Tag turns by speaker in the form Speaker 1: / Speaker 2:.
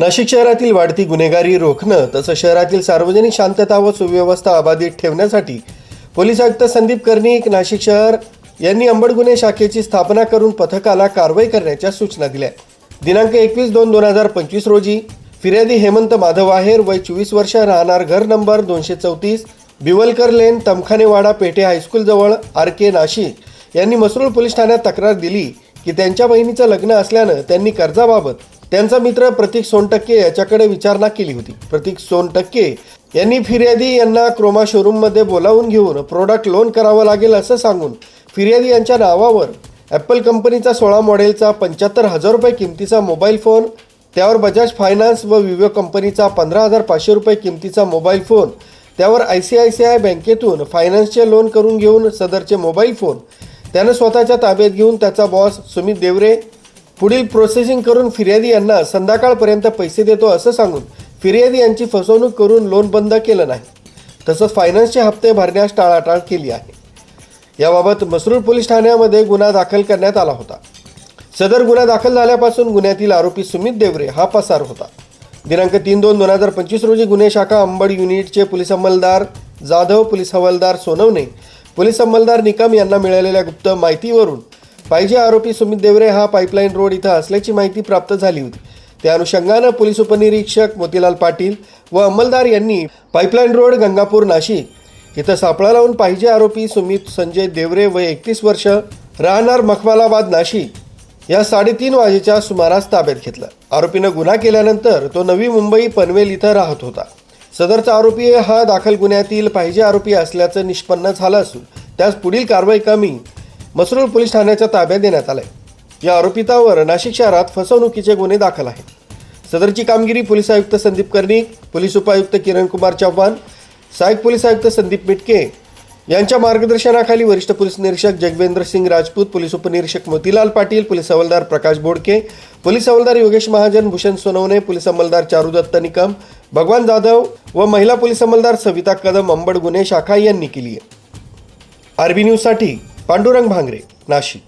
Speaker 1: नाशिक शहरातील वाढती गुन्हेगारी रोखणं तसंच शहरातील सार्वजनिक शांतता व सुव्यवस्था अबाधित ठेवण्यासाठी पोलीस आयुक्त संदीप कर्णिक, नाशिक शहर यांनी अंबड गुन्हे शाखेची स्थापना करून पथकाला कारवाई करण्याच्या सूचना दिल्या. दिनांक 21/2/2025 रोजी फिर्यादी हेमंत माधव आहेर, वय 24 वर्ष, राहणार घर नंबर 234, बिवलकर लेन, तमखानेवाडा, पेठे हायस्कूल जवळ, RK, नाशिक यांनी मसरूळ पोलीस ठाण्यात तक्रार दिली की त्यांच्या बहिणीचं लग्न असल्यानं त्यांनी कर्जाबाबत त्यांचा मित्र प्रतीक सोनटक्के याच्याकडे विचारणा केली होती. प्रतीक सोनटक्के यांनी फिर्यादी यांना क्रोमा शोरूममध्ये बोलावून घेऊन प्रोडक्ट लोन करावं लागेल असं सांगून फिर्यादी यांच्या नावावर ॲपल कंपनीचा 16 मॉडेलचा 75,000 रुपये किमतीचा मोबाईल फोन, त्यावर बजाज फायनान्स व विवो कंपनीचा 15,500 रुपये किमतीचा मोबाईल फोन, त्यावर ICICI बँकेतून फायनान्सचे लोन करून घेऊन सदरचे मोबाईल फोन त्यानं स्वतःच्या ताब्यात घेऊन त्याचा बॉस सुमित देवरे पुढील प्रोसेसिंग करून फिर्यादी यांना संध्याकाळपर्यंत पैसे देतो असं सांगून फिर्यादी यांची फसवणूक करून लोन बंद केलं नाही, तसंच फायनान्सचे हप्ते भरण्यास टाळाटाळ केली आहे. याबाबत मसरूळ पोलीस ठाण्यामध्ये गुन्हा दाखल करण्यात आला होता. सदर गुन्हा दाखल झाल्यापासून गुन्ह्यातील आरोपी सुमित देवरे हा पसार होता. दिनांक 3/2/2025 रोजी गुन्हे शाखा अंबड युनिटचे पोलीस अंमलदार जाधव, पोलीस हवालदार सोनवणे, पोलीस अंमलदार निकम यांना मिळालेल्या गुप्त माहितीवरून पाहिजे आरोपी सुमित देवरे हा पाईपलाईन रोड इथं असल्याची माहिती प्राप्त झाली होती. त्या अनुषंगानं पोलीस उपनिरीक्षक मोतीलाल पाटील व अंमलदार यांनी पाईपलाईन रोड, गंगापूर, नाशिक इथं सापळा लावून पाहिजे आरोपी सुमित संजय देवरे, वय 31 वर्ष, राहणार मखमालाबाद, नाशिक या 3:30 वाजेच्या सुमारास ताब्यात घेतलं. आरोपीनं गुन्हा केल्यानंतर तो नवी मुंबई पनवेल इथं राहत होता. सदरचा आरोपी हा दाखल गुन्ह्यातील पाहिजे आरोपी असल्याचं निष्पन्न झालं असून त्यास पुढील कारवाई कमी मसरूळ पोलीस ठाण्याच्या ताब्यात देण्यात आलंय. या आरोपितावर नाशिक शहरात फसवणुकीचे गुन्हे दाखल आहेत. सदरची कामगिरी पोलीस आयुक्त संदीप कर्णिक, पोलीस उपायुक्त किरण कुमार चव्हाण, सहाय्यक पोलीस आयुक्त संदीप मिटके यांच्या मार्गदर्शनाखाली वरिष्ठ पोलीस निरीक्षक जगवेंद्र सिंग राजपूत, पोलीस उपनिरीक्षक मोतीलाल पाटील, पोलीस हवालदार प्रकाश बोडके, पोलीस हवालदार योगेश महाजन, भूषण सोनवणे, पोलीस अंमलदार चारुदत्त निकम, भगवान जाधव व महिला पोलीस अंमलदार सविता कदम अंबड गुन्हे शाखा यांनी केली आहे. RB न्यूजसाठी पांडुरंग भांगरे, नाशिक.